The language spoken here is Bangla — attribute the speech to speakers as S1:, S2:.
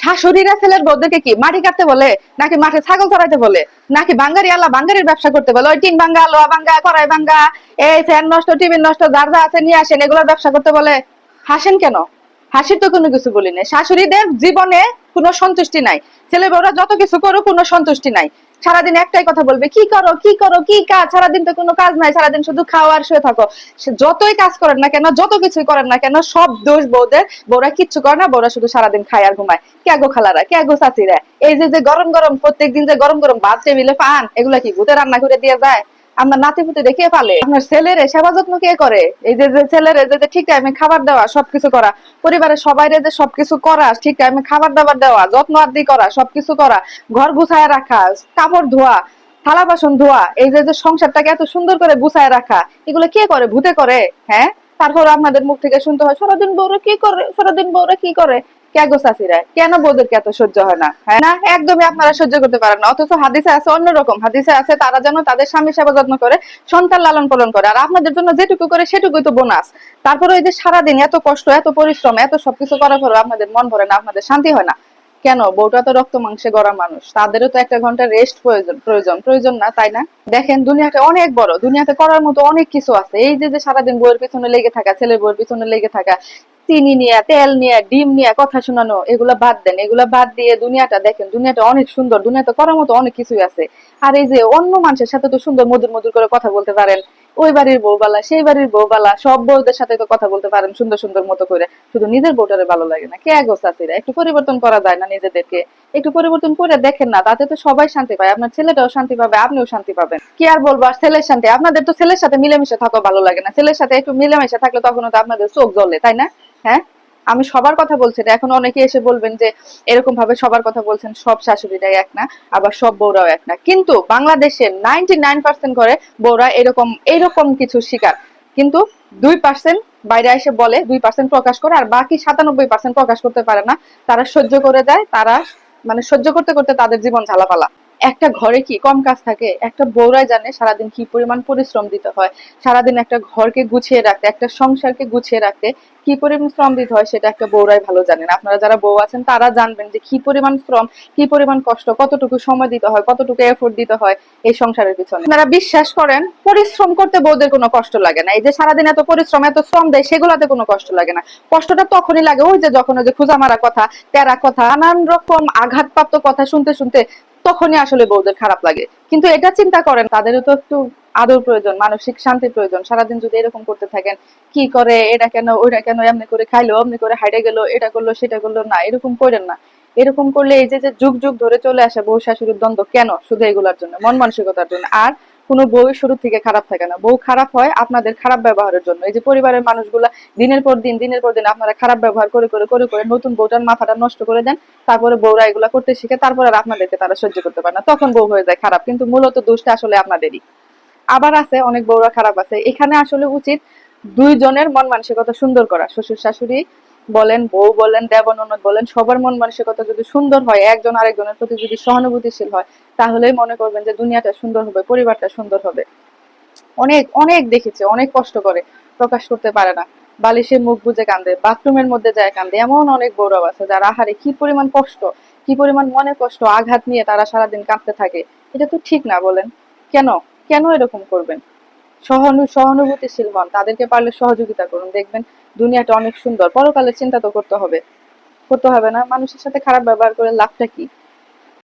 S1: শাশুড়িরা ছেলের বউদেরকে কি মাটি কাটতে বলে, নাকি মাঠে ছাগল চড়াইতে বলে, নাকি বাঙ্গারি আল্লাহ বাঙ্গারির ব্যবসা করতে বলে? ওই টিন ভাঙ্গা, লোহা ভাঙ্গা, কড়াই ভাঙ্গা, এই ফ্যান নষ্ট, টিভি নষ্ট, যার যা আছে নিয়ে আসেন, এগুলোর ব্যবসা করতে বলে? হাসেন কেন? হাসির তো কোনো কিছু বলি নাই। শাশুড়িদের জীবনে কোনো সন্তুষ্টি নাই, ছেলে বউরা যত কিছু করো কোনো সন্তুষ্টি নাই। সারাদিন একটাই কথা বলবে, কি করো কি করো কি কাজ, সারাদিন তো কোনো কাজ নাই, সারাদিন শুধু খাও আর শুয়ে থাকো। যতই কাজ করেন না কেন, যত কিছুই করেন না কেন, সব দোষ বউদের। বউরা কিচ্ছু করে না, বউরা শুধু সারাদিন খায় আর ঘুমায়। কে গো খালারা, কে গো চাচিরা, এই যে যে গরম গরম প্রত্যেকদিন যে গরম গরম ভাত টেবিলে পান, এগুলা কি ভূতে রান্না করে দিয়ে যায়? আপনার নাতি পুতি দেখে পালে? আপনার ছেলের সেবা যত্ন কে করে? এই যে যে ছেলের যে ঠিক টাইমে খাবার দেওয়া, সবকিছু করা, পরিবারের সবাই যে সবকিছু করা, ঠিক টাইমে খাবার দাবার দেওয়া, যত্ন আদি করা, সবকিছু করা, ঘর গুছায় রাখা, কাপড় ধোয়া, থালা বাসন ধোয়া, এই যে যে সংসারটাকে এত সুন্দর করে গুছায় রাখা, এগুলো কে করে? ভূতে করে? হ্যাঁ। তারপর আপনাদের মুখ থেকে শুনতে হয় সারাদিন বউরা কি করে, সারাদিন বউরা কি করে। কে গো চাচিরা, কেন বউদেরকে এত সহ্য হয় না? হ্যাঁ না, একদমই আপনারা সহ্য করতে পারেন না। অথচ হাদিসে আছে অন্যরকম, হাদিসে আছে তারা যেন তাদের স্বামী সেবা যত্ন করে, সন্তান লালন পালন করে, আর আপনাদের জন্য যেটুকু করে সেটুকুই তো বোনাস। তারপরে ওই যে সারাদিন এত কষ্ট, এত পরিশ্রম, এত সবকিছু করার পর আপনাদের মন ভরে না, আপনাদের শান্তি হয় না কেন? বউটা তো রক্ত মাংসে গড়া মানুষ, তাদেরও তো একটা ঘন্টা রেস্ট প্রয়োজন, প্রয়োজন প্রয়োজন না, তাই না? দেখেন দুনিয়াটা অনেক বড়, দুনিয়াতে করার মতো অনেক কিছু আছে। এই যে যে সারাদিন বউয়ের পিছনে লেগে থাকা, ছেলের বউয়ের পিছনে লেগে থাকা, চিনি নিয়ে, তেল নিয়ে, ডিম নিয়ে কথা শোনানো, এগুলা বাদ দেন। এগুলা বাদ দিয়ে দুনিয়াটা দেখেন, দুনিয়াটা অনেক সুন্দর, দুনিয়াতে করার মতো অনেক কিছুই আছে। আর এই যে অন্য মানুষের সাথে তো সুন্দর মধুর মধুর করে কথা বলতে পারেন, ওই বাড়ির বউবালা, সেই বাড়ির বউবালা, সব বউদের সাথে তো কথা বলতে পারেন সুন্দর সুন্দর মতো করে। শুধু নিজের বউটারে ভালো লাগে না? কে গো চাচিরা, একটু পরিবর্তন করা যায় না নিজেদেরকে? একটু পরিবর্তন করে দেখেন না, তাতে তো সবাই শান্তি পায়। আপনার ছেলেটাও শান্তি পাবে, আপনিও শান্তি পাবেন। কি আর বলবো, আর ছেলের শান্তি, আপনাদের তো ছেলের সাথে মিলেমিশে থাকা ভালো লাগে না? ছেলের সাথে একটু মিলেমিশে থাকলে তখন তো আপনাদের চোখ জ্বলে, তাই না? হ্যাঁ। আমি সবার কথা বলছি না, এখন অনেকে এসে বলবেন যে এরকম ভাবে সবার কথা বলছেন, সব শাশুড়িরাই এক না, আবার সব বউরাও এক না। কিন্তু বাংলাদেশের 99% করে বউরা এরকম এরকম কিছু শিকার। কিন্তু 2% বাইরে এসে বলে, 2% প্রকাশ করে, আর বাকি 97% প্রকাশ করতে পারে না। তারা সহ্য করে যায়, তারা মানে সহ্য করতে করতে তাদের জীবন ঝালাপালা। একটা ঘরে কি কম কাজ থাকে? একটা বউরাই জানে সারাদিন কি পরিমাণ পরিশ্রম দিতে হয়, সারাদিন একটা ঘরকে গুছিয়ে রাখতে, একটা সংসারকে গুছিয়ে রাখতে কি পরিমাণ শ্রম দিতে হয়, সেটা একটা বউরাই ভালো জানেন। আপনারা যারা বউ আছেন তারা জানবেন যে কি পরিমাণ শ্রম, কি পরিমাণ কষ্ট, কতটুকু সময় দিতে হয়, কতটুকু এফোর্ট দিতে হয় এই সংসারের পিছনে। আপনারা বিশ্বাস করেন, পরিশ্রম করতে বউদের কোনো কষ্ট লাগে না। এই যে সারাদিন এত পরিশ্রম, এত শ্রম দেয়, সেগুলাতে কোনো কষ্ট লাগে না। কষ্টটা তখনই লাগে ওই যে যখন ওই যে খুঁজা মারা কথা, তেরা কথা, নানান রকম আঘাতপ্রাপ্ত কথা শুনতে শুনতে, তখনই আসলে বউদের খারাপ লাগে। কিন্তু এটা চিন্তা করেন, তাদেরও তো একটু আদর প্রয়োজন, মানসিক শান্তির প্রয়োজন। সারাদিন যদি এরকম করতে থাকেন, কি করে, এটা কেন, ওইটা কেন, এমনি করে খাইলো, অমনি করে হাইটে গেল, এটা করলো সেটা করলো, না এরকম করেন না। এরকম করলে এই যে যে যুগ যুগ ধরে চলে আসে বউ শাশুড়ির দ্বন্দ্ব, কেন? শুধু এগুলোর জন্য, মন মানসিকতার জন্য। আর কোনো বউ শুরু থেকে খারাপ থাকে না, বউ খারাপ হয় আপনাদের খারাপ ব্যবহারের জন্য। এই যে পরিবারের মানুষগুলা দিনের পর দিন, দিনের পর দিন আপনারা খারাপ ব্যবহার করে করে করে করে নতুন বউটার মাথাটা নষ্ট করে দেন। তারপরে বউরা এগুলা করতে শিখে, তারপরে আর আপনাদেরকে তারা সহ্য করতে পারে না, তখন বউ হয়ে যায় খারাপ। কিন্তু মূলত দোষটা আসলে আপনাদেরই। আবার আছে অনেক বউরা খারাপ আছে। এখানে আসলে উচিত দুইজনের মন মানসিকতা সুন্দর করা। শ্বশুর শাশুড়ি বলেন, বউ বলেন, দেবর ননদ বলেন, সবার মন মানসিকতা যদি সুন্দর হয়, একজন আরেকজনের প্রতি যদি সহানুভূতিশীল হয়, তাহলেই মনে করবেন যে দুনিয়াটা সুন্দর হবে, পরিবারটা সুন্দর হবে। অনেক অনেক দেখেছে, অনেক কষ্ট করে, প্রকাশ করতে পারে না, বালিশে মুখ বুজে কান্দে, বাথরুমের মধ্যে যায় কান্দে। এমন অনেক গৌরব আছে যারা আহারে কি পরিমাণ কষ্ট, কি পরিমাণ মনে কষ্ট, আঘাত নিয়ে তারা সারাদিন কাঁদতে থাকে। এটা তো ঠিক না, বলেন? কেন? কেন এরকম করবেন? সহানুভূতিশীল হন, তাদেরকে পারলে সহযোগিতা করুন, দেখবেন দুনিয়াটা অনেক সুন্দর। পরকালের চিন্তা তো করতে হবে, করতে হবে না? মানুষের সাথে খারাপ ব্যবহার করে লাভটা কি?